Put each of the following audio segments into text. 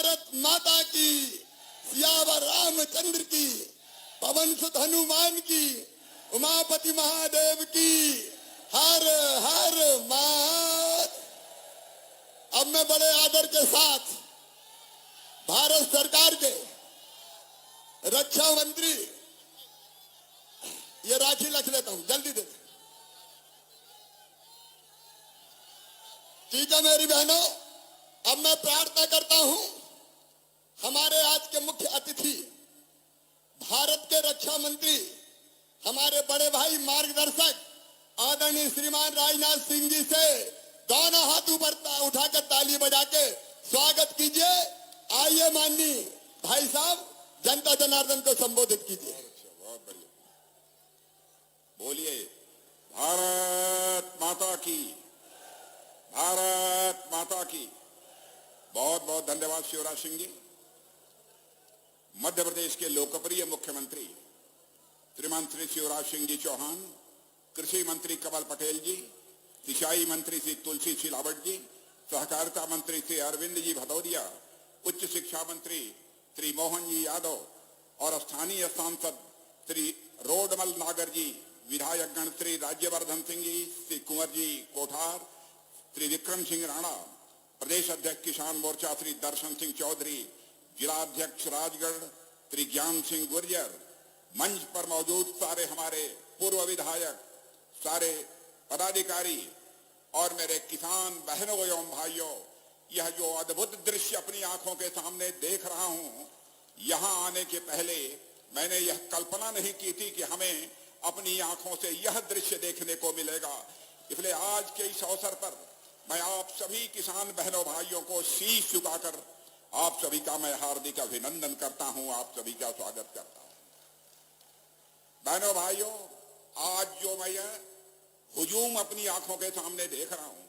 भारत माता की, सियावर रामचंद्र की, पवन सुत हनुमान की, उमापति महादेव की, हर हर महादेव। अब मैं बड़े आदर के साथ भारत सरकार के रक्षा मंत्री, ये राखी रख लेता हूं, जल्दी दे। ठीक है मेरी बहनों, अब मैं प्रार्थना करता हूं हमारे आज के मुख्य अतिथि भारत के रक्षा मंत्री, हमारे बड़े भाई मार्गदर्शक आदरणीय श्रीमान राजनाथ सिंह जी से दोनों हाथ ऊपर उठाकर ताली बजा के स्वागत कीजिए। आइए माननीय भाई साहब, जनता जनार्दन को संबोधित कीजिए। बहुत बढ़िया, बोलिए भारत माता की, भारत माता की। बहुत बहुत धन्यवाद शिवराज सिंह जी। मध्य प्रदेश के लोकप्रिय मुख्यमंत्री श्रीमान श्री शिवराज सिंह जी चौहान, कृषि मंत्री कमल पटेल जी, सिंचाई मंत्री श्री तुलसी सिलावट जी, सहकारिता मंत्री श्री अरविंद जी भदौरिया, उच्च शिक्षा मंत्री श्री मोहन जी यादव और स्थानीय सांसद श्री रोडमल नागर जी, विधायक गण श्री राज्यवर्धन सिंह जी, श्री कुंवर जी कोठार, श्री विक्रम सिंह राणा, प्रदेश अध्यक्ष किसान मोर्चा श्री दर्शन सिंह चौधरी, जिला अध्यक्ष राजगढ़ श्री ज्ञान सिंह गुर्जर, मंच पर मौजूद सारे हमारे पूर्व विधायक, सारे पदाधिकारी और मेरे किसान बहनों एवं भाइयों, यह जो अद्भुत दृश्य अपनी आंखों के सामने देख रहा हूं, यहां आने के पहले मैंने यह कल्पना नहीं की थी कि हमें अपनी आंखों से यह दृश्य देखने को मिलेगा। इसलिए आज के इस अवसर पर मैं आप सभी किसान बहनों भाइयों को शीश झुकाकर आप सभी का मैं हार्दिक अभिनंदन करता हूं, आप सभी का स्वागत करता हूं। बहनों भाइयों, आज जो मैं यह हुजूम अपनी आंखों के सामने देख रहा हूं,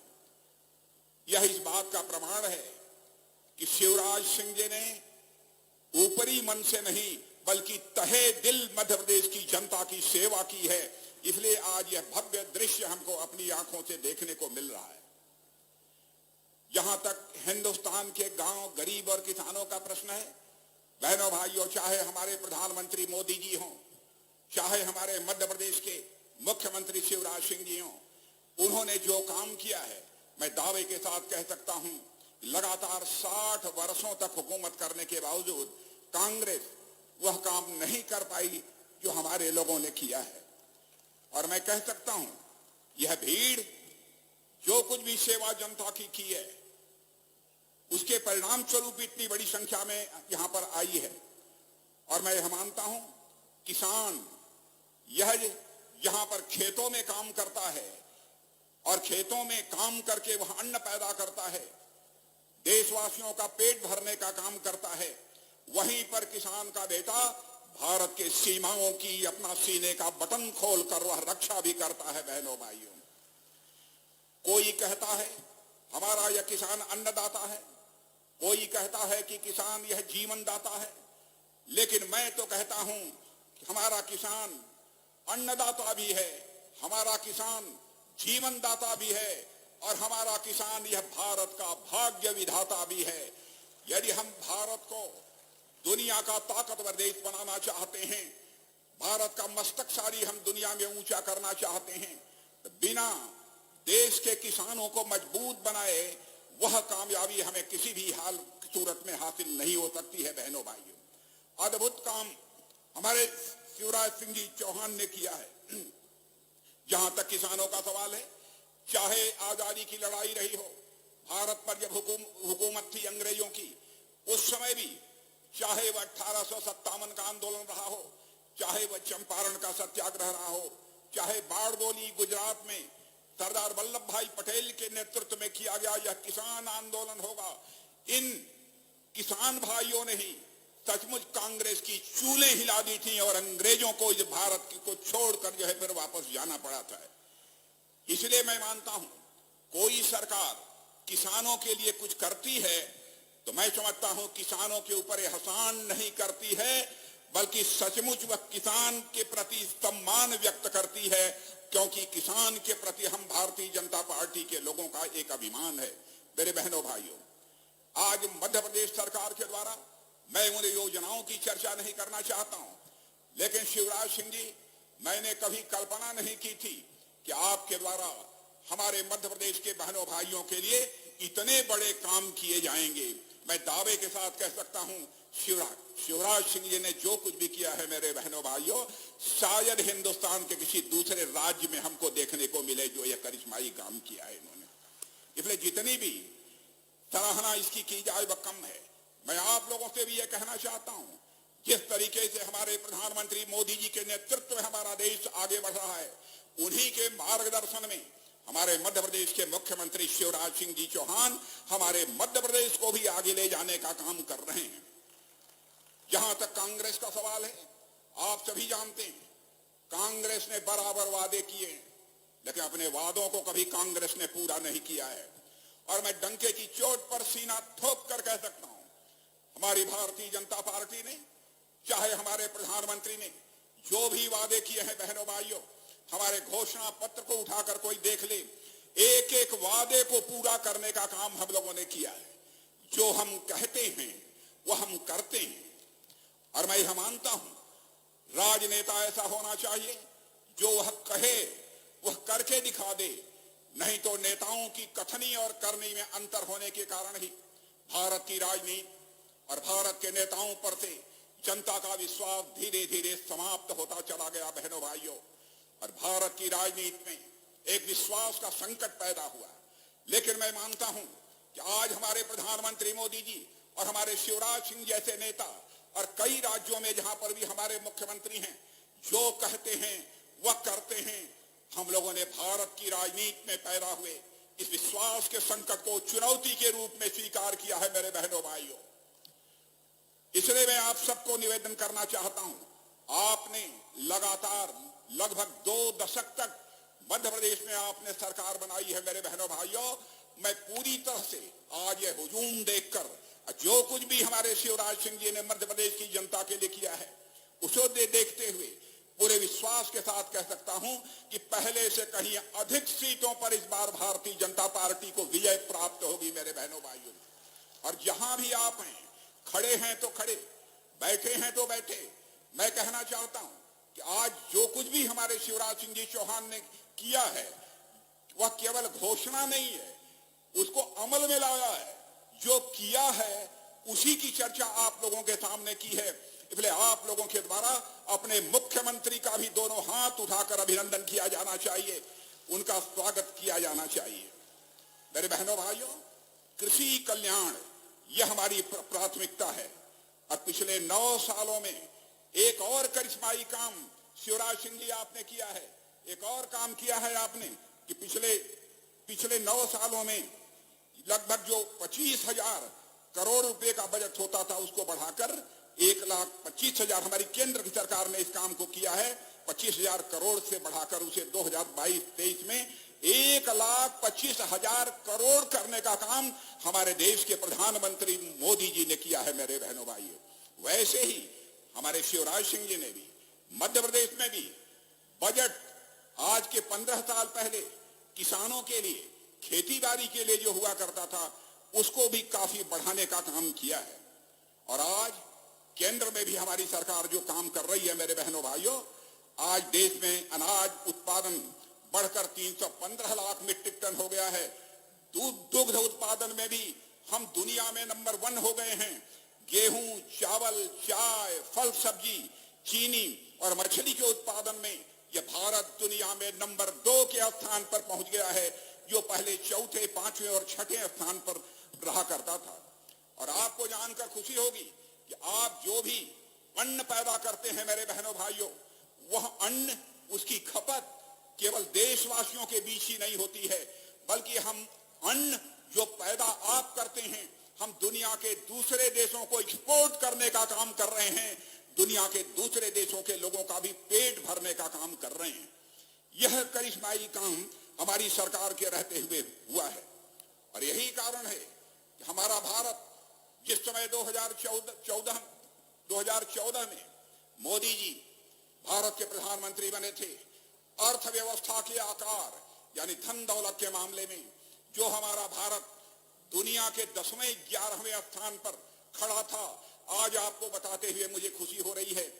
यह इस बात का प्रमाण है कि शिवराज सिंह जी ने ऊपरी मन से नहीं बल्कि तहे दिल मध्य प्रदेश की जनता की सेवा की है। इसलिए आज यह भव्य दृश्य हमको अपनी आंखों से देखने को मिल रहा है। जहां तक हिंदुस्तान के गांव गरीब और किसानों का प्रश्न है, बहनों भाइयों, चाहे हमारे प्रधानमंत्री मोदी जी हों, चाहे हमारे मध्य प्रदेश के मुख्यमंत्री शिवराज सिंह जी हों, उन्होंने जो काम किया है, मैं दावे के साथ कह सकता हूं, लगातार 60 वर्षों तक हुकूमत करने के बावजूद कांग्रेस वह काम नहीं कर पाई जो हमारे लोगों ने किया है। और मैं कह सकता हूं, यह भीड़ जो कुछ भी सेवा जनता की है, उसके परिणाम स्वरूप इतनी बड़ी संख्या में यहां पर आई है। और मैं यह मानता हूं, किसान यह यहां पर खेतों में काम करता है और खेतों में काम करके वह अन्न पैदा करता है, देशवासियों का पेट भरने का काम करता है, वहीं पर किसान का बेटा भारत के सीमाओं की अपना सीने का बटन खोलकर वह रक्षा भी करता है। बहनों भाइयों, कोई कहता है हमारा यह किसान अन्नदाता है, कोई कहता है कि किसान यह जीवन दाता है, लेकिन मैं तो कहता हूं कि हमारा किसान अन्नदाता भी है, हमारा किसान जीवन दाता भी है और हमारा किसान यह भारत का भाग्य विधाता भी है। यदि हम भारत को दुनिया का ताकतवर देश बनाना चाहते हैं, भारत का मस्तकसारी हम दुनिया में ऊंचा करना चाहते हैं, तो बिना देश के किसानों को मजबूत बनाए वह कामयाबी हमें किसी भी हाल सूरत में हासिल नहीं हो सकती है। बहनों भाइयों, अद्भुत काम हमारे शिवराज सिंह जी चौहान ने किया है। जहां तक किसानों का सवाल है, चाहे आजादी की लड़ाई रही हो, भारत पर जब हुकूमत थी अंग्रेजों की, उस समय भी चाहे वह 1857 का आंदोलन रहा हो, चाहे वह चंपारण का सत्याग्रह रहा हो, चाहे बारडोली गुजरात में सरदार वल्लभ भाई पटेल के नेतृत्व में किया गया यह किसान आंदोलन होगा, इन किसान भाइयों ने ही सचमुच कांग्रेस की चूलें हिला दी थी और अंग्रेजों को इस भारत को छोड़कर जो है फिर वापस जाना पड़ा था। इसलिए मैं मानता हूं, कोई सरकार किसानों के लिए कुछ करती है तो मैं समझता हूं किसानों के ऊपर एहसान नहीं करती है, बल्कि सचमुच वह किसान के प्रति सम्मान व्यक्त करती है, क्योंकि किसान के प्रति हम भारतीय जनता पार्टी के लोगों का एक अभिमान है। मेरे बहनों भाइयों, आज मध्य प्रदेश सरकार सरकार के द्वारा, मैं उन योजनाओं की चर्चा नहीं करना चाहता हूं, लेकिन शिवराज सिंह जी, मैंने कभी कल्पना नहीं की थी कि आपके द्वारा हमारे मध्य प्रदेश के बहनों भाइयों के लिए इतने बड़े काम किए जाएंगे। मैं दावे के साथ कह सकता हूं, शिवराज सिंह जी ने जो कुछ भी किया है मेरे बहनों भाइयों, शायद हिंदुस्तान के किसी दूसरे राज्य में हमको देखने को मिले जो यह करिश्माई काम किया है इन्होंने। इसलिए जितनी भी सराहना इसकी की जाए वह कम है। मैं आप लोगों से भी यह कहना चाहता हूं, जिस तरीके से हमारे प्रधानमंत्री मोदी जी के नेतृत्व में हमारा देश आगे बढ़ रहा है, उन्हीं के मार्गदर्शन में हमारे मध्य प्रदेश के मुख्यमंत्री शिवराज सिंह जी चौहान हमारे मध्य प्रदेश को भी आगे ले जाने का काम कर रहे हैं। जहां तक कांग्रेस का सवाल है, आप सभी जानते हैं कांग्रेस ने बराबर वादे किए, लेकिन अपने वादों को कभी कांग्रेस ने पूरा नहीं किया है। और मैं डंके की चोट पर सीना ठोक कर कह सकता हूं, हमारी भारतीय जनता पार्टी ने, चाहे हमारे प्रधानमंत्री ने जो भी वादे किए हैं, बहनों भाइयों, हमारे घोषणा पत्र को उठाकर कोई देख ले, एक एक वादे को पूरा करने का काम हम लोगों ने किया है। जो हम कहते हैं वह हम करते हैं। और मैं यह मानता हूं, राजनेता ऐसा होना चाहिए जो वह कहे वह करके दिखा दे, नहीं तो नेताओं की कथनी और करनी में अंतर होने के कारण ही भारत की राजनीति और भारत के नेताओं पर से जनता का विश्वास धीरे धीरे समाप्त होता चला गया। बहनों भाइयों, और भारत की राजनीति में एक विश्वास का संकट पैदा हुआ। लेकिन मैं मानता हूं कि आज हमारे प्रधानमंत्री मोदी जी और हमारे शिवराज सिंह जैसे नेता और कई राज्यों में जहां पर भी हमारे मुख्यमंत्री हैं, जो कहते हैं वह करते हैं। हम लोगों ने भारत की राजनीति में पैदा हुए इस विश्वास के संकट को चुनौती के रूप में स्वीकार किया है। मेरे बहनों भाइयों, इसलिए मैं आप सबको निवेदन करना चाहता हूं, आपने लगातार लगभग 2 दशक तक मध्य प्रदेश में आपने सरकार बनाई है। मेरे बहनों भाइयों, मैं पूरी तरह से आज ये हुजूम देखकर, जो कुछ भी हमारे शिवराज सिंह जी ने मध्य प्रदेश की जनता के लिए किया है, उसे देखते हुए पूरे विश्वास के साथ कह सकता हूं कि पहले से कहीं अधिक सीटों पर इस बार भारतीय जनता पार्टी को विजय प्राप्त होगी। मेरे बहनों भाइयों, और जहां भी आप हैं, खड़े हैं तो खड़े, बैठे हैं तो बैठे, मैं कहना चाहता हूं कि आज जो कुछ भी हमारे शिवराज सिंह जी चौहान ने किया है, वह केवल घोषणा नहीं है, उसको अमल में लाया है। जो किया है उसी की चर्चा आप लोगों के सामने की है। इसलिए आप लोगों के द्वारा अपने मुख्यमंत्री का भी दोनों हाथ उठाकर अभिनंदन किया जाना चाहिए, उनका स्वागत किया जाना चाहिए। मेरे बहनों भाइयों, कृषि कल्याण यह हमारी प्राथमिकता है। और पिछले 9 सालों में एक और करिश्माई काम शिवराज सिंह जी आपने किया है। एक और काम किया है आपने कि पिछले 9 सालों में लगभग जो 25,000 करोड़ रुपए का बजट होता था, उसको बढ़ाकर 1,25,000 हमारी केंद्र की सरकार ने इस काम को किया है। 25,000 करोड़ से बढ़ाकर उसे 2022-23 में 1,25,000 करोड़ करने का काम हमारे देश के प्रधानमंत्री मोदी जी ने किया है। मेरे बहनों भाइयों, वैसे ही हमारे शिवराज सिंह जी ने भी मध्य प्रदेश में भी बजट आज के 15 साल पहले किसानों के लिए, खेती बाड़ी के लिए जो हुआ करता था, उसको भी काफी बढ़ाने का काम किया है। और आज केंद्र में भी हमारी सरकार जो काम कर रही है, मेरे बहनों भाइयों, आज देश में अनाज उत्पादन बढ़कर 315 लाख मीट्रिक टन हो गया है। दुग्ध उत्पादन में भी हम दुनिया में नंबर 1 हो गए हैं। गेहूं, चावल, चाय, फल सब्जी, चीनी और मछली के उत्पादन में यह भारत दुनिया में नंबर 2 के स्थान पर पहुंच गया है, जो पहले 4थे, 5वें और 6ठे स्थान पर रहा करता था। और आपको जानकर खुशी होगी कि आप जो भी अन्न पैदा करते हैं, मेरे बहनों भाइयों, वह अन्न, उसकी खपत केवल देशवासियों के बीच ही नहीं होती है, बल्कि हम अन्न जो पैदा आप करते हैं, हम दुनिया के दूसरे देशों को एक्सपोर्ट करने का काम कर रहे हैं। दुनिया के दूसरे देशों के लोगों का भी पेट भरने का काम कर रहे हैं। यह करिश्माई काम हमारी सरकार के रहते हुए हुआ है। और यही कारण है कि हमारा भारत जिस समय 2014 में मोदी जी भारत के प्रधानमंत्री बने थे, अर्थव्यवस्था के आकार यानी धन दौलत के मामले में जो हमारा भारत दुनिया के 10वें 11वें स्थान पर खड़ा था, आज आपको बताते हुए मुझे खुशी हो रही है।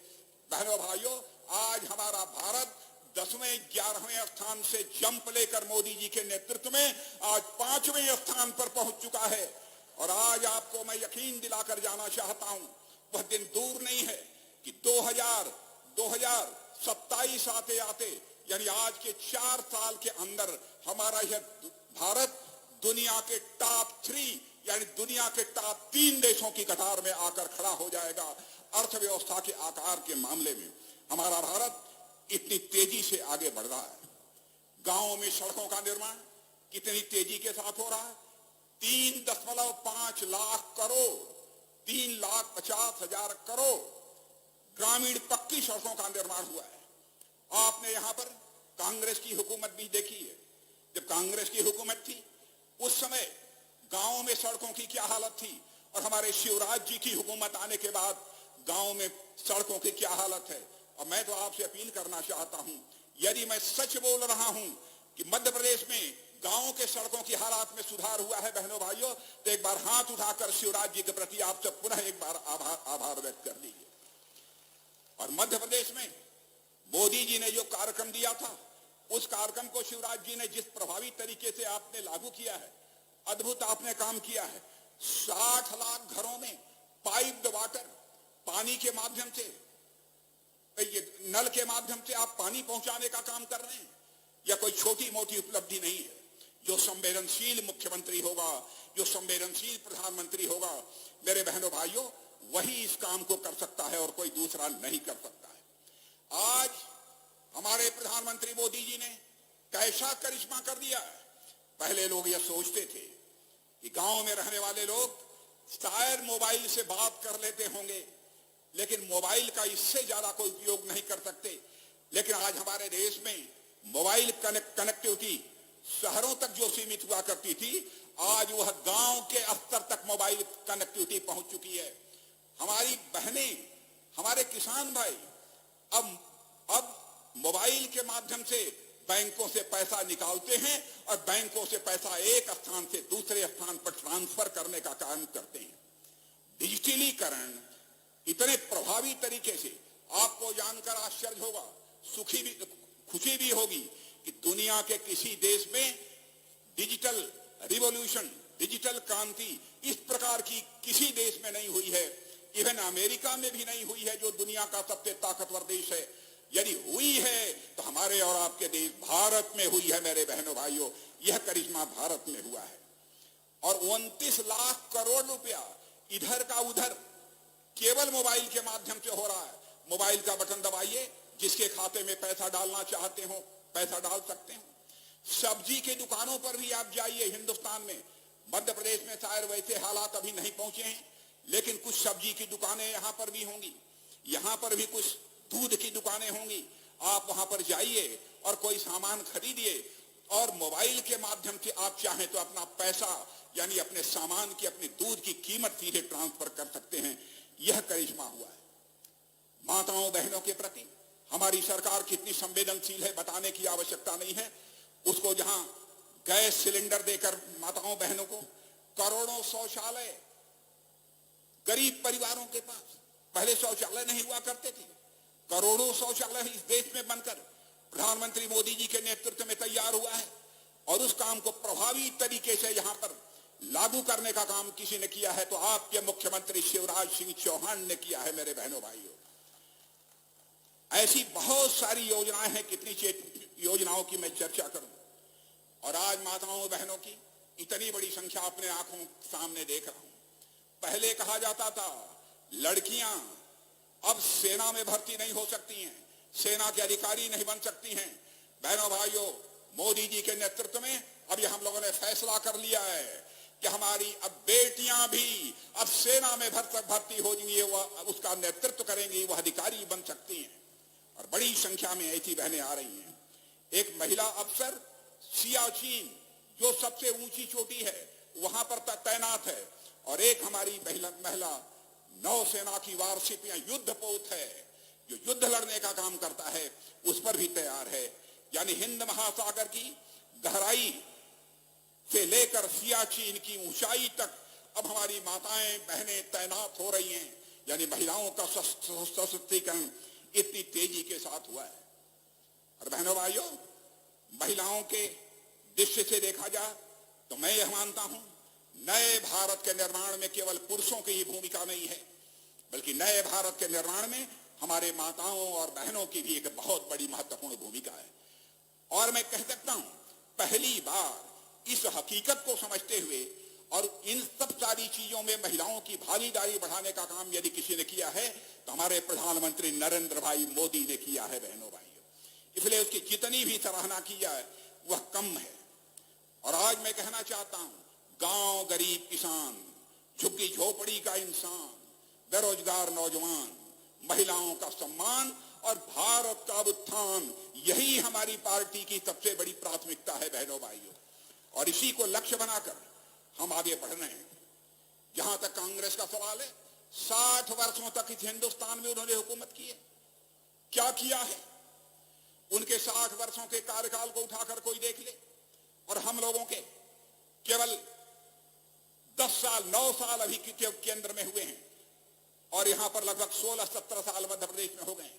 बहनों भाइयों, आज हमारा भारत 10वें 11वें स्थान से जंप लेकर मोदी जी के नेतृत्व में आज 5वें स्थान पर पहुंच चुका है। और आज आपको मैं यकीन दिलाकर जाना चाहता हूं, वह दिन दूर नहीं है कि 2027 आते आते, यानी आज के 4 साल के अंदर हमारा यह भारत दुनिया के टॉप 3 यानी दुनिया के टॉप 3 देशों की कतार में आकर खड़ा हो जाएगा। अर्थव्यवस्था के आकार के मामले में हमारा भारत इतनी तेजी से आगे बढ़ रहा है। गांवों में सड़कों का निर्माण कितनी तेजी के साथ हो रहा है। 3.5 लाख करोड़, 3,50,000 करोड़ ग्रामीण पक्की सड़कों का निर्माण हुआ है। आपने यहां पर कांग्रेस की हुकूमत भी देखी है। जब कांग्रेस की हुकूमत थी उस समय गांवों में सड़कों की क्या हालत थी, और हमारे शिवराज जी की हुकूमत आने के बाद गांव में सड़कों की क्या हालत है। और मैं तो आपसे अपील करना चाहता हूं, यदि मैं सच बोल रहा हूं कि मध्य प्रदेश में गांवों के सड़कों की हालात में सुधार हुआ है बहनों भाइयों, तो एक बार हाथ उठाकर शिवराज जी के प्रति आप सब पुनः एक बार आभार व्यक्त कर दीजिए। और मध्य प्रदेश में मोदी जी ने जो कार्यक्रम दिया था, उस कार्यक्रम को शिवराज जी ने जिस प्रभावी तरीके से आपने लागू किया है, अद्भुत आपने काम किया है। 60 लाख घरों में पाइप्ड वाटर, पानी के माध्यम से, ये नल के माध्यम से आप पानी पहुंचाने का काम कर रहे हैं। यह कोई छोटी मोटी उपलब्धि नहीं है। जो संवेदनशील मुख्यमंत्री होगा, जो संवेदनशील प्रधानमंत्री होगा, मेरे बहनों भाइयों, वही इस काम को कर सकता है और कोई दूसरा नहीं कर सकता है। आज हमारे प्रधानमंत्री मोदी जी ने कैसा करिश्मा कर दिया है। पहले लोग यह सोचते थे कि गांव में रहने वाले लोग शायद मोबाइल से बात कर लेते होंगे, लेकिन मोबाइल का इससे ज्यादा कोई उपयोग नहीं कर सकते। लेकिन आज हमारे देश में मोबाइल कनेक्टिविटी शहरों तक जो सीमित हुआ करती थी, आज वह गांव के स्तर तक मोबाइल कनेक्टिविटी पहुंच चुकी है। हमारी बहनें, हमारे किसान भाई अब मोबाइल के माध्यम से बैंकों से पैसा निकालते हैं और बैंकों से पैसा एक स्थान से दूसरे स्थान पर ट्रांसफर करने का काम करते हैं। डिजिटलीकरण इतने प्रभावी तरीके से, आपको जानकर आश्चर्य होगा, खुशी भी होगी कि दुनिया के किसी देश में डिजिटल रिवॉल्यूशन, डिजिटल क्रांति इस प्रकार की किसी देश में नहीं हुई है। इवन अमेरिका में भी नहीं हुई है, जो दुनिया का सबसे ताकतवर देश है। यदि हुई है तो हमारे और आपके देश भारत में हुई है। मेरे बहनों भाइयों, यह करिश्मा भारत में हुआ है। और 29 लाख करोड़ रुपया इधर का उधर केवल मोबाइल के माध्यम से हो रहा है। मोबाइल का बटन दबाइए, जिसके खाते में पैसा डालना चाहते हो पैसा डाल सकते हो। सब्जी की दुकानों पर भी आप जाइए हिंदुस्तान में, मध्य प्रदेश में शायद वैसे हालात अभी नहीं पहुंचे हैं, लेकिन कुछ सब्जी की दुकानें यहां पर भी होंगी, यहां पर भी कुछ दूध की दुकानें होंगी। आप वहां पर जाइए और कोई सामान खरीदिए और मोबाइल के माध्यम से आप चाहें तो अपना पैसा यानी अपने सामान की, अपने दूध की कीमत सीधे ट्रांसफर कर सकते हैं। यह करिश्मा हुआ है। माताओं बहनों के प्रति हमारी सरकार कितनी संवेदनशील है बताने की आवश्यकता नहीं है। उसको जहां गैस सिलेंडर देकर माताओं बहनों को करोड़ों शौचालय गरीब परिवारों के पास, पहले शौचालय नहीं हुआ करते थे, करोड़ों शौचालय इस देश में बनकर प्रधानमंत्री मोदी जी के नेतृत्व में तैयार हुआ है। और उस काम को प्रभावी तरीके से यहां पर लागू करने का काम किसी ने किया है तो आपके मुख्यमंत्री शिवराज सिंह चौहान ने किया है। मेरे बहनों भाइयों, ऐसी बहुत सारी योजनाएं हैं, कितनी योजनाओं की मैं चर्चा करूं। और आज माताओं बहनों की इतनी बड़ी संख्या अपने आंखों सामने देख रहा हूं। पहले कहा जाता था लड़कियां अब सेना में भर्ती नहीं हो सकती हैं, सेना के अधिकारी नहीं बन सकती हैं। बहनों भाइयों, मोदी जी के नेतृत्व में अब ये हम लोगों ने फैसला कर लिया है कि हमारी अब बेटियां भी अब सेना में भर्ती हो जाएंगी, वह उसका नेतृत्व करेंगी, वह अधिकारी बन सकती हैं। और बड़ी संख्या में ऐसी बहनें आ रही हैं। एक महिला अफसर सियाचिन, जो सबसे ऊंची चोटी है, वहां पर तैनात है। और एक हमारी महिला नौसेना की वारशिप या युद्धपोत है, जो युद्ध लड़ने का काम करता है, उस पर भी तैयार है। यानी हिंद महासागर की गहराई से लेकर सियाचिन की ऊंचाई तक अब हमारी माताएं बहनें तैनात हो रही हैं, यानी महिलाओं का सशक्तिकरण इतनी तेजी के साथ हुआ है। और बहनों भाइयों, महिलाओं के दृष्टि से देखा जाए तो मैं यह मानता हूं, नए भारत के निर्माण में केवल पुरुषों की ही भूमिका नहीं है, बल्कि नए भारत के निर्माण में हमारे माताओं और बहनों की भी एक बहुत बड़ी महत्वपूर्ण भूमिका है। और मैं कह सकता हूं, पहली बार इस हकीकत को समझते हुए और इन सब सारी चीजों में महिलाओं की भागीदारी बढ़ाने का काम यदि किसी ने किया है तो हमारे प्रधानमंत्री नरेंद्र भाई मोदी ने किया है। बहनों भाइयों, इसलिए उसकी जितनी भी सराहना की जाए वह कम है। और आज मैं कहना चाहता हूं, गांव गरीब किसान, झुग्गी झोपड़ी का इंसान, बेरोजगार नौजवान, महिलाओं का सम्मान और भारत का उत्थान, यही हमारी पार्टी की सबसे बड़ी प्राथमिकता है। बहनों भाइयों, और इसी को लक्ष्य बनाकर हम आगे बढ़ रहे हैं। जहां तक कांग्रेस का सवाल है, 60 वर्षों तक इस हिंदुस्तान में उन्होंने हुकूमत की है। क्या किया है? उनके 60 वर्षों के कार्यकाल को उठाकर कोई देख ले, और हम लोगों के केवल 10 साल 9 साल अभी केंद्र में हुए हैं, और यहां पर लगभग 16-17 साल मध्य प्रदेश में हो गए।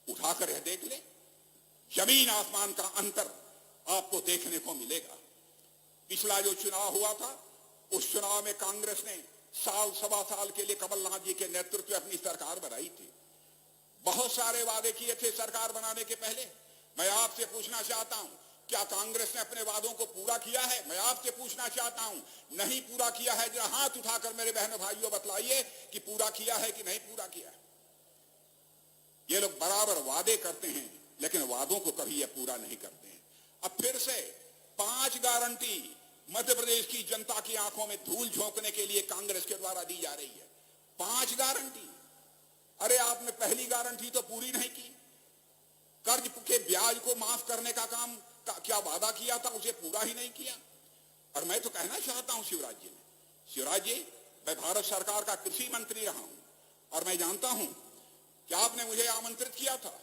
उठाकर यह देख ले, जमीन आसमान का अंतर आपको देखने को मिलेगा। पिछला जो चुनाव हुआ था, उस चुनाव में कांग्रेस ने साल सवा साल के लिए कमलनाथ जी के नेतृत्व में अपनी सरकार बनाई थी। बहुत सारे वादे किए थे सरकार बनाने के पहले। मैं आपसे पूछना चाहता हूं, क्या कांग्रेस ने अपने वादों को पूरा किया है? मैं आपसे पूछना चाहता हूं, नहीं पूरा किया है? जरा हाथ उठाकर मेरे बहनों भाइयों बतलाइए कि पूरा किया है कि नहीं पूरा किया है। ये लोग बराबर वादे करते हैं, लेकिन वादों को कभी ये पूरा नहीं करते हैं। अब फिर से 5 गारंटी मध्य प्रदेश की जनता की आंखों में धूल झोंकने के लिए कांग्रेस के द्वारा दी जा रही है। 5 गारंटी। अरे आपने पहली गारंटी तो पूरी नहीं की। कर्ज के ब्याज को माफ करने का काम का क्या वादा किया था, उसे पूरा ही नहीं किया। और मैं तो कहना चाहता हूं शिवराज जी, मैं भारत सरकार का कृषि मंत्री रहा हूं, और मैं जानता हूं कि आपने मुझे आमंत्रित किया था,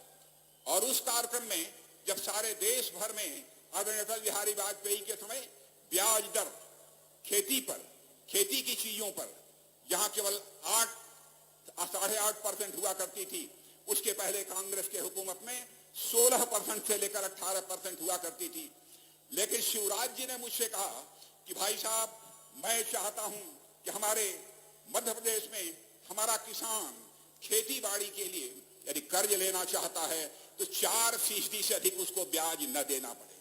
और उस कार्यक्रम में जब सारे देश भर में आदरणीय अटल बिहारी वाजपेयी के समय ब्याज दर खेती पर, खेती की चीजों पर, जहां केवल 8-8.5% हुआ करती थी, उसके पहले कांग्रेस के हुकूमत में 16% से लेकर 18% हुआ करती थी। लेकिन शिवराज जी ने मुझसे कहा कि भाई साहब, मैं चाहता हूं कि हमारे मध्य प्रदेश में हमारा किसान खेती बाड़ी के लिए यदि कर्ज लेना चाहता है तो 4% से अधिक उसको ब्याज न देना पड़े।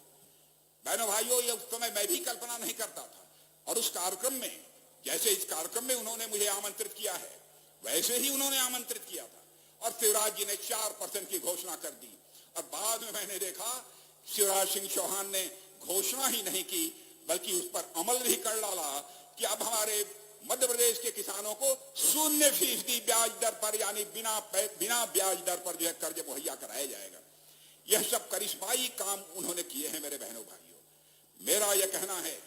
बहनों भाइयों, ये उस समय मैं भी कल्पना नहीं करता था। और उस कार्यक्रम में, जैसे इस कार्यक्रम में उन्होंने मुझे आमंत्रित किया है, वैसे ही उन्होंने आमंत्रित किया था, और शिवराज जी ने 4% की घोषणा कर दी। और बाद में मैंने देखा शिवराज सिंह चौहान ने घोषणा ही नहीं की, बल्कि उस पर अमल भी कर डाला कि अब हमारे मध्य प्रदेश के किसानों को 0% ब्याज दर पर, यानी बिना ब्याज दर पर जो है कर्ज मुहैया कराया जाएगा। यह सब करिश्माई काम उन्होंने किए हैं। मेरे बहनों भाइयों, मेरा यह कहना है,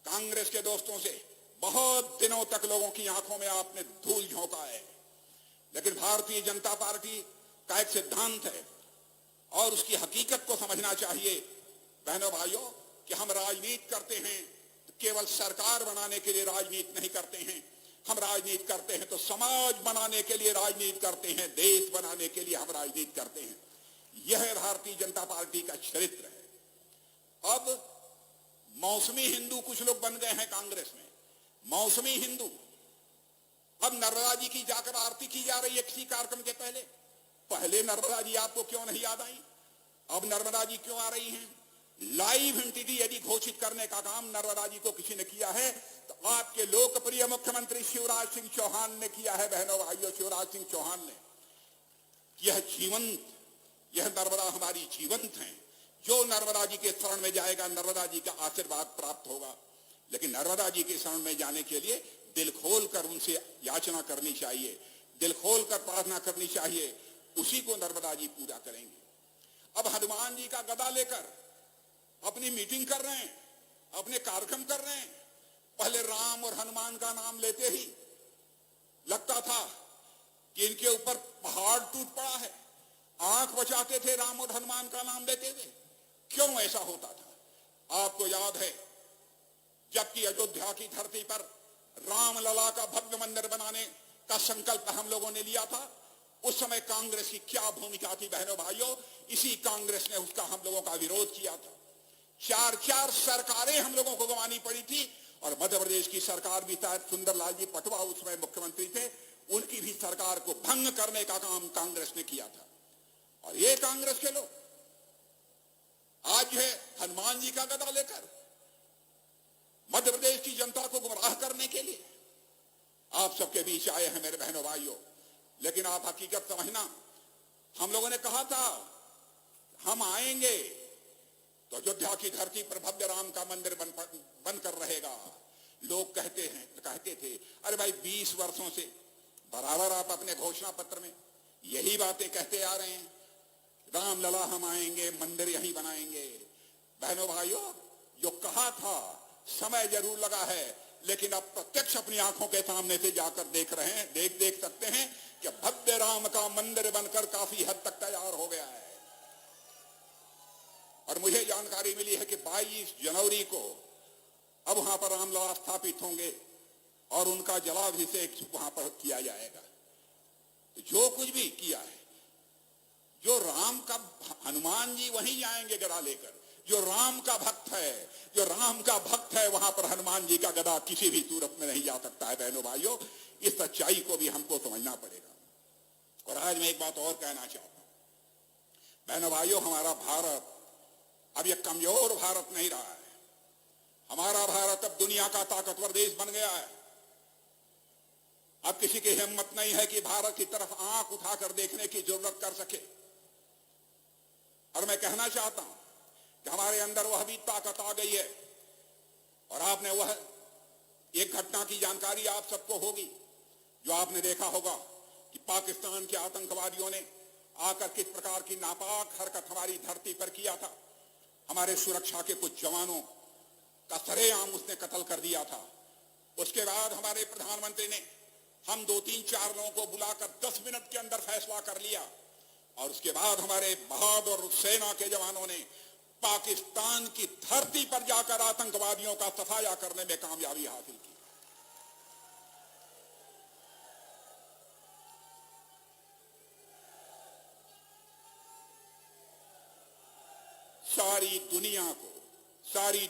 कांग्रेस के दोस्तों से बहुत दिनों तक लोगों की आंखों में आपने धूल झोंका है, लेकिन भारतीय जनता पार्टी का एक सिद्धांत है और उसकी हकीकत को समझना चाहिए। बहनों भाइयों, कि हम राजनीति करते हैं तो केवल सरकार बनाने के लिए राजनीति नहीं करते हैं। हम राजनीति करते हैं तो समाज बनाने के लिए राजनीति करते हैं, देश बनाने के लिए हम राजनीति करते हैं। यह भारतीय जनता पार्टी का चरित्र है। अब मौसमी हिंदू कुछ लोग बन गए हैं कांग्रेस में, मौसमी हिंदू। अब नर्मदा जी की जाकर आरती की जा रही है किसी कार्यक्रम के पहले नर्मदा जी आपको क्यों नहीं याद आई? अब नर्मदा जी क्यों आ रही हैं? लाइव एंटिटी यदि घोषित करने का काम नर्मदा जी को किसी ने किया है तो आपके लोकप्रिय मुख्यमंत्री शिवराज सिंह चौहान ने किया है। बहनों भाइयों, शिवराज सिंह चौहान ने। यह नर्मदा हमारी जीवंत है। जो नर्मदा जी के शरण में जाएगा, नर्मदा जी का आशीर्वाद प्राप्त होगा। लेकिन नर्मदा जी के शरण में जाने के लिए दिल खोल कर उनसे याचना करनी चाहिए, दिल खोल कर प्रार्थना करनी चाहिए, उसी को नर्मदा जी पूरा करेंगे। अब हनुमान जी का गदा लेकर अपनी मीटिंग कर रहे हैं, अपने कार्यक्रम कर रहे हैं। पहले राम और हनुमान का नाम लेते ही लगता था कि इनके ऊपर पहाड़ टूट पड़ा है। आंख बचाते थे राम और हनुमान का नाम लेते हुए। क्यों ऐसा होता था? आपको याद है, जबकि अयोध्या की धरती पर रामलला का भव्य मंदिर बनाने का संकल्प हम लोगों ने लिया था, उस समय कांग्रेस की क्या भूमिका थी बहनों भाइयों? इसी कांग्रेस ने उसका हम लोगों का विरोध किया था। 4 सरकारें हम लोगों को गंवानी पड़ी थी, और मध्य प्रदेश की सरकार भी शायद सुंदरलाल जी पटवा उस समय मुख्यमंत्री थे, उनकी भी सरकार को भंग करने का काम कांग्रेस ने किया था। और ये कांग्रेस के लोग आज है हनुमान जी का गदा लेकर मध्य प्रदेश की जनता को गुमराह करने के लिए आप सबके बीच आए हैं मेरे बहनों भाइयों। लेकिन आप हकीकत समझना, हम लोगों ने कहा था हम आएंगे तो अयोध्या की धरती पर भव्य राम का मंदिर बनकर रहेगा। लोग कहते थे अरे भाई 20 वर्षों से बराबर आप अपने घोषणा पत्र में यही बातें कहते आ रहे हैं, रामलला हम आएंगे, मंदिर यहीं बनाएंगे। बहनों भाइयों, जो कहा था समय जरूर लगा है, लेकिन अब प्रत्यक्ष अपनी आंखों के सामने से जाकर देख सकते हैं कि भव्य राम का मंदिर बनकर काफी हद तक तैयार हो गया है। और मुझे जानकारी मिली है कि 22 जनवरी को अब वहां पर रामलला स्थापित होंगे और उनका जलाभिषेक वहां पर किया जाएगा। जो कुछ भी किया है, जो राम का, हनुमान जी वहीं जाएंगे गदा लेकर। जो राम का भक्त है वहां पर हनुमान जी का गदा किसी भी सूरत में नहीं जा सकता है। बहनों भाइयों, इस सच्चाई को भी हमको समझना पड़ेगा। और आज मैं एक बात और कहना चाहता हूं बहनों भाइयों, हमारा भारत अब यह कमजोर भारत नहीं रहा है। हमारा भारत अब दुनिया का ताकतवर देश बन गया है। अब किसी की हिम्मत नहीं है कि भारत की तरफ आंख उठाकर देखने की जरूरत कर सके। और मैं कहना चाहता हूं कि हमारे अंदर वह भी ताकत आ गई है। और आपने वह एक घटना की जानकारी आप सबको होगी, जो आपने देखा होगा कि पाकिस्तान के आतंकवादियों ने आकर किस प्रकार की नापाक हरकत हमारी धरती पर किया था। हमारे सुरक्षा के कुछ जवानों का सरेआम उसने कत्ल कर दिया था। उसके बाद हमारे प्रधानमंत्री ने हम 2-3-4 लोगों को बुलाकर 10 मिनट के अंदर फैसला कर लिया। और उसके बाद हमारे बहादुर सेना के जवानों ने पाकिस्तान की धरती पर जाकर आतंकवादियों का सफाया करने में कामयाबी हासिल की। सारी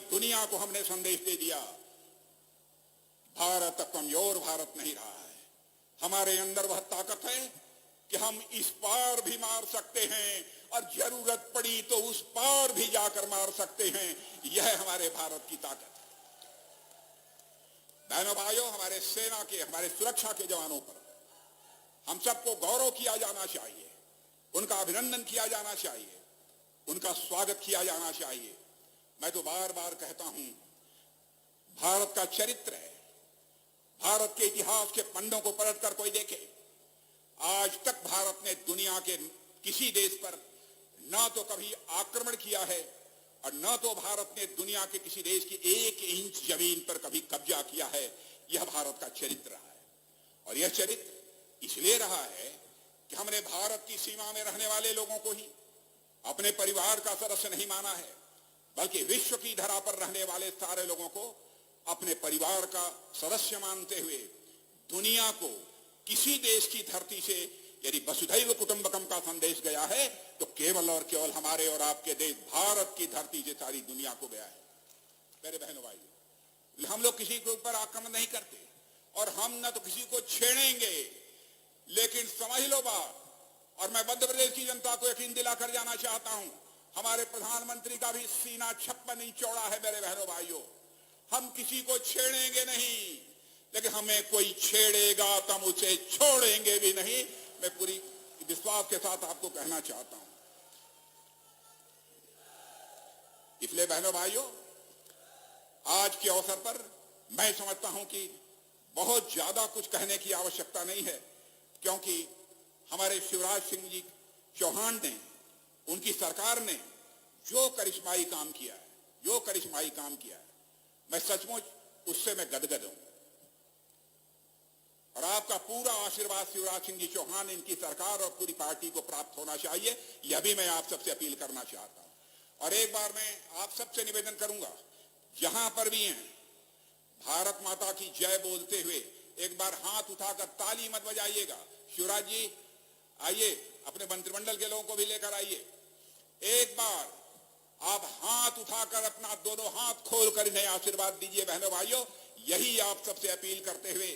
दुनिया को हमने संदेश दे दिया, भारत कमजोर भारत नहीं रहा है। हमारे अंदर वह ताकत है कि हम इस पार भी मार सकते हैं और जरूरत पड़ी तो उस पार भी जाकर मार सकते हैं। यह हमारे भारत की ताकत है। बहनों भाइयों, हमारे सेना के, हमारे सुरक्षा के जवानों पर हम सबको गौरव किया जाना चाहिए, उनका अभिनंदन किया जाना चाहिए, उनका स्वागत किया जाना चाहिए। मैं तो बार बार कहता हूं, भारत का चरित्र है, भारत के इतिहास के पन्नों को पलटकर कोई देखे, आज तक भारत ने दुनिया के किसी देश पर ना तो कभी आक्रमण किया है और न तो भारत ने दुनिया के किसी देश की 1 इंच जमीन पर कभी कब्जा किया है। यह भारत का चरित्र रहा है। और यह चरित्र इसलिए रहा है कि हमने भारत की सीमा में रहने वाले लोगों को ही अपने परिवार का सदस्य नहीं माना है, बल्कि विश्व की धरा पर रहने वाले सारे लोगों को अपने परिवार का सदस्य मानते हुए दुनिया को किसी देश की धरती से यदि वसुधैव कुटुंबकम का संदेश गया है तो केवल और केवल हमारे और आपके देश भारत की धरती से सारी दुनिया को गया है। मेरे बहनों भाइयों, हम लोग किसी के ऊपर आक्रमण नहीं करते और हम न तो किसी को छेड़ेंगे, लेकिन समझ लो बात, और मैं मध्य प्रदेश की जनता को यकीन दिलाकर जाना चाहता हूं, हमारे प्रधानमंत्री का भी सीना 56 इंच चौड़ा है। मेरे बहनों भाइयों, हम किसी को छेड़ेंगे नहीं, लेकिन हमें कोई छेड़ेगा तो हम उसे छोड़ेंगे भी नहीं। मैं पूरी विश्वास के साथ आपको कहना चाहता हूं। इसलिए बहनों भाइयों, आज के अवसर पर मैं समझता हूं कि बहुत ज्यादा कुछ कहने की आवश्यकता नहीं है, क्योंकि हमारे शिवराज सिंह जी चौहान ने, उनकी सरकार ने जो करिश्माई काम किया है, मैं सचमुच उससे मैं गदगद हूं। और आपका पूरा आशीर्वाद शिवराज सिंह जी चौहान, इनकी सरकार और पूरी पार्टी को प्राप्त होना चाहिए, यह भी मैं आप सबसे अपील करना चाहता हूं। और एक बार मैं आप सबसे निवेदन करूंगा, जहां पर भी हैं, भारत माता की जय बोलते हुए एक बार हाथ उठाकर ताली मत बजाइएगा। शिवराज जी आइए, अपने मंत्रिमंडल के लोगों को भी लेकर आइए। एक बार आप हाथ उठाकर अपना दोनों हाथ खोलकर इन्हें आशीर्वाद दीजिए। बहनों भाइयों, यही आप सबसे अपील करते हुए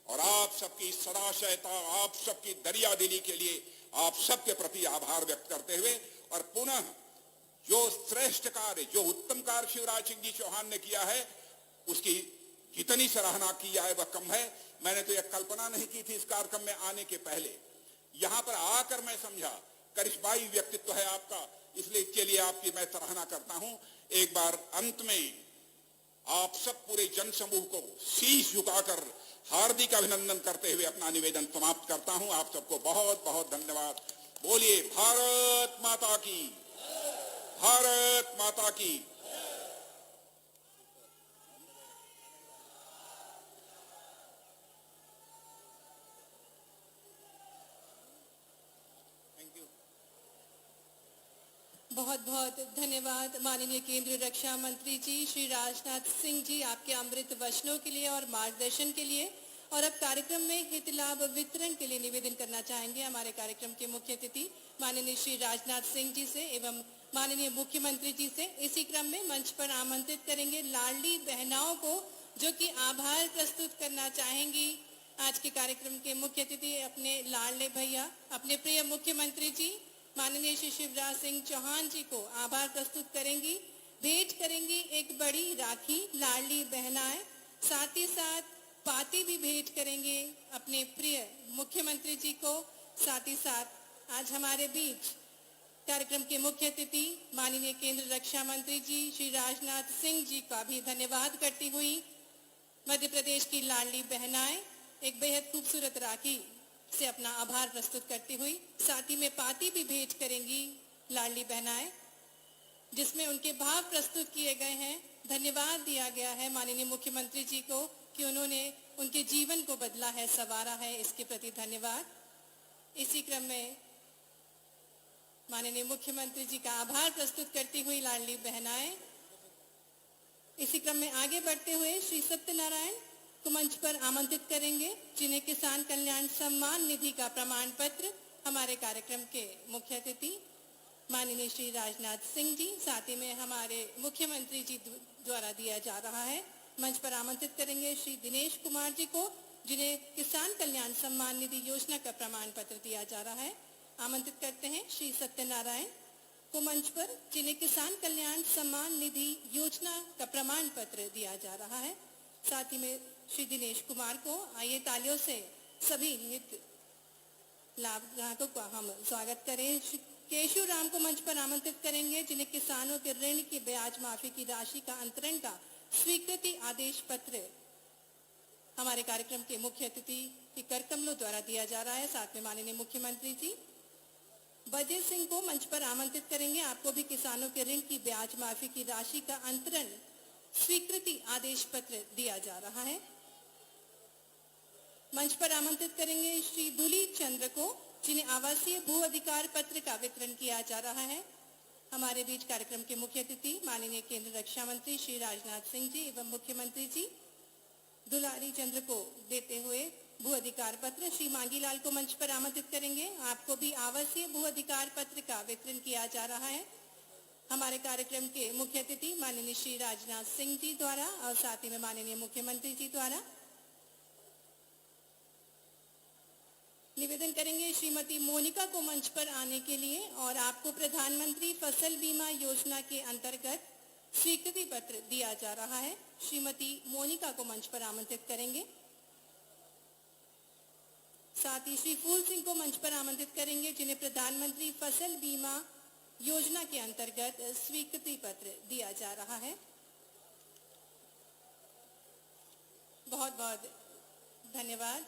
और आप सबकी सदाशयता, आप सबकी दरिया दिली के लिए आप सबके प्रति आभार व्यक्त करते हुए और पुनः जो श्रेष्ठ कार्य, जो उत्तम कार्य शिवराज सिंह जी चौहान ने किया है, उसकी जितनी सराहना की जाए वह कम है। मैंने तो यह कल्पना नहीं की थी इस कार्यक्रम में आने के पहले। यहां पर आकर मैं समझा करिश्माई व्यक्तित्व है आपका, इसलिए इसके लिए आपकी मैं सराहना करता हूं। एक बार अंत में आप सब पूरे जन समूह को शीश झुकाकर हार्दिक अभिनंदन करते हुए अपना निवेदन समाप्त करता हूं। आप सबको बहुत बहुत धन्यवाद। बोलिए भारत माता की, भारत माता की। बहुत बहुत धन्यवाद माननीय केंद्रीय रक्षा मंत्री जी श्री राजनाथ सिंह जी, आपके अमृत वचनों के लिए और मार्गदर्शन के लिए। और अब कार्यक्रम में हित लाभ वितरण के लिए निवेदन करना चाहेंगे हमारे कार्यक्रम के मुख्य अतिथि माननीय श्री राजनाथ सिंह जी से एवं माननीय मुख्यमंत्री जी से। इसी क्रम में मंच पर आमंत्रित करेंगे लाडली बहनाओं को, जो कि आभार प्रस्तुत करना चाहेंगी। आज के कार्यक्रम के मुख्य अतिथि अपने लाडले भैया, अपने प्रिय मुख्यमंत्री जी माननीय श्री शिवराज सिंह चौहान जी को आभार प्रस्तुत करेंगी। भेंट करेंगी एक बड़ी राखी लाडली बहनाएं, साथ ही साथ पाती भी भेंट करेंगे अपने प्रिय मुख्यमंत्री जी को। साथ ही साथ आज हमारे बीच कार्यक्रम के मुख्य अतिथि माननीय केंद्रीय रक्षा मंत्री जी श्री राजनाथ सिंह जी का भी धन्यवाद करती हुई मध्य प्रदेश की लाडली बहनाएं एक बेहद खूबसूरत राखी से अपना आभार प्रस्तुत करती हुई साथ ही में पाती भी भेंट करेंगी लाडली बहनाएं, जिसमें उनके भाव प्रस्तुत किए गए हैं। धन्यवाद दिया गया है माननीय मुख्यमंत्री जी को कि उन्होंने उनके जीवन को बदला है, संवारा है, इसके प्रति धन्यवाद। इसी क्रम में माननीय मुख्यमंत्री जी का आभार प्रस्तुत करती हुई लाडली बहनाएं इसी क्रम में आगे बढ़ते हुए श्री सत्यनारायण को मंच पर आमंत्रित करेंगे, जिन्हें किसान कल्याण सम्मान निधि का प्रमाण पत्र हमारे कार्यक्रम के मुख्य अतिथि माननीय श्री राजनाथ सिंह जी, साथ ही में हमारे मुख्यमंत्री जी द्वारा दिया जा रहा है। मंच पर आमंत्रित करेंगे श्री दिनेश कुमार जी को, जिन्हें किसान कल्याण सम्मान निधि योजना का प्रमाण पत्र दिया जा रहा है। आमंत्रित करते हैं श्री सत्यनारायण को मंच पर, जिन्हें किसान कल्याण सम्मान निधि योजना का प्रमाण पत्र दिया जा रहा है। साथ ही में श्री दिनेश कुमार को आइए तालियों से सभी हित लाभ ग्राहकों का हम स्वागत करें। श्री केशु राम को मंच पर आमंत्रित करेंगे, जिन्हें किसानों के ऋण की ब्याज माफी की राशि का अंतरण का स्वीकृति आदेश पत्र हमारे कार्यक्रम के मुख्य अतिथि की करकमलों द्वारा दिया जा रहा है। साथ में माननीय मुख्यमंत्री जी बजय सिंह को मंच पर आमंत्रित करेंगे, आपको भी किसानों के ऋण की ब्याज माफी की राशि का अंतरण स्वीकृति आदेश पत्र दिया जा रहा है। मंच पर आमंत्रित करेंगे श्री दुली चंद्र को, जिन्हें आवासीय भू अधिकार पत्र का वितरण किया जा रहा है। हमारे बीच कार्यक्रम के मुख्य अतिथि माननीय केंद्रीय रक्षा मंत्री श्री राजनाथ सिंह जी एवं मुख्यमंत्री जी दुलारी चंद्र को देते हुए भू अधिकार पत्र श्री मांगीलाल को मंच पर आमंत्रित करेंगे, आपको भी आवासीय भू अधिकार पत्र का वितरण किया जा रहा है। हमारे कार्यक्रम के मुख्य अतिथि माननीय श्री राजनाथ सिंह जी द्वारा और साथ ही में माननीय मुख्यमंत्री जी द्वारा निवेदन करेंगे श्रीमती मोनिका को मंच पर आने के लिए, और आपको प्रधानमंत्री फसल बीमा योजना के अंतर्गत स्वीकृति पत्र दिया जा रहा है। श्रीमती मोनिका को मंच पर आमंत्रित करेंगे। साथ ही श्री फूल सिंह को मंच पर आमंत्रित करेंगे, जिन्हें प्रधानमंत्री फसल बीमा योजना के अंतर्गत स्वीकृति पत्र दिया जा रहा है। बहुत बहुत धन्यवाद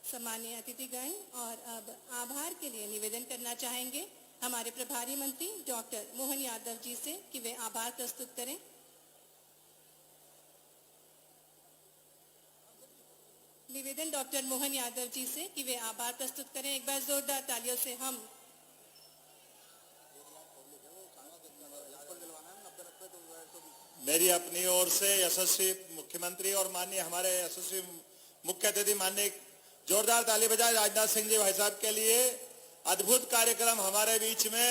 सम्मानीय अतिथिगण। और अब आभार के लिए निवेदन करना चाहेंगे हमारे प्रभारी मंत्री डॉक्टर मोहन यादव जी से कि वे आभार प्रस्तुत करें। निवेदन डॉक्टर मोहन यादव जी से कि वे आभार प्रस्तुत करें। एक बार जोरदार तालियों से हम मेरी अपनी ओर से यशस्वी मुख्यमंत्री और माननीय हमारे यशस्वी मुख्य अतिथि माननीय जोरदार ताली बजाए राजनाथ सिंह जी भाई साहब के लिए। अद्भुत कार्यक्रम हमारे बीच में,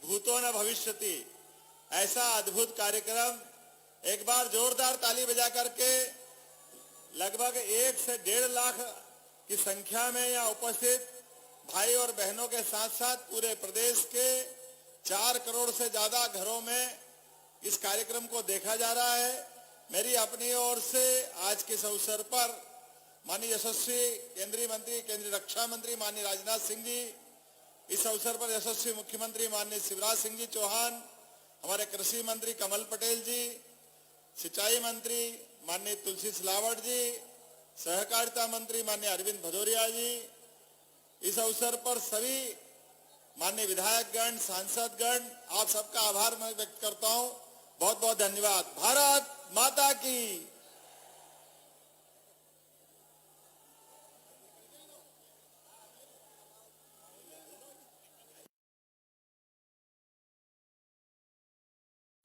भूतो न भविष्यति, ऐसा अद्भुत कार्यक्रम। एक बार जोरदार ताली बजा करके लगभग 1 से 1.5 लाख की संख्या में यहाँ उपस्थित भाई और बहनों के साथ साथ पूरे प्रदेश के 4 करोड़ से ज्यादा घरों में इस कार्यक्रम को देखा जा रहा है। मेरी अपनी ओर से आज के इस अवसर पर माननीय यशस्वी केंद्रीय मंत्री, केंद्रीय रक्षा मंत्री माननीय राजनाथ सिंह जी, इस अवसर पर यशस्वी मुख्यमंत्री माननीय शिवराज सिंह जी चौहान, हमारे कृषि मंत्री कमल पटेल जी, सिंचाई मंत्री माननीय तुलसी सिलावट जी, सहकारिता मंत्री माननीय अरविंद भदौरिया जी, इस अवसर पर सभी माननीय विधायकगण, सांसदगण, आप सबका आभार मैं व्यक्त करता हूं। बहुत बहुत धन्यवाद। भारत माता की।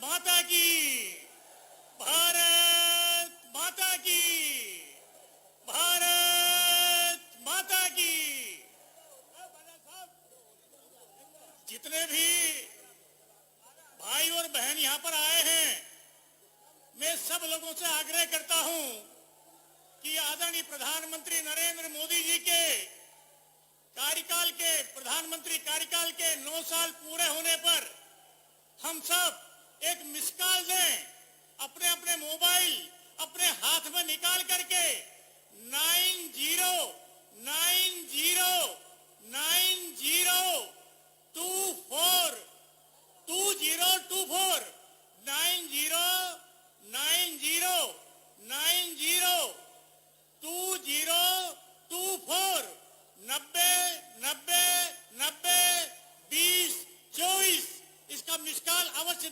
माता की, भारत माता की, भारत माता की। जितने भी भाई और बहन यहां पर आए हैं, मैं सब लोगों से आग्रह करता हूं कि आदरणीय प्रधानमंत्री नरेंद्र मोदी जी के प्रधानमंत्री कार्यकाल के 9 साल पूरे होने पर हम सब एक मिस कॉल दें, अपने अपने मोबाइल अपने हाथ में निकाल करके 90 20 24 इसका मिस कॉल अवश्य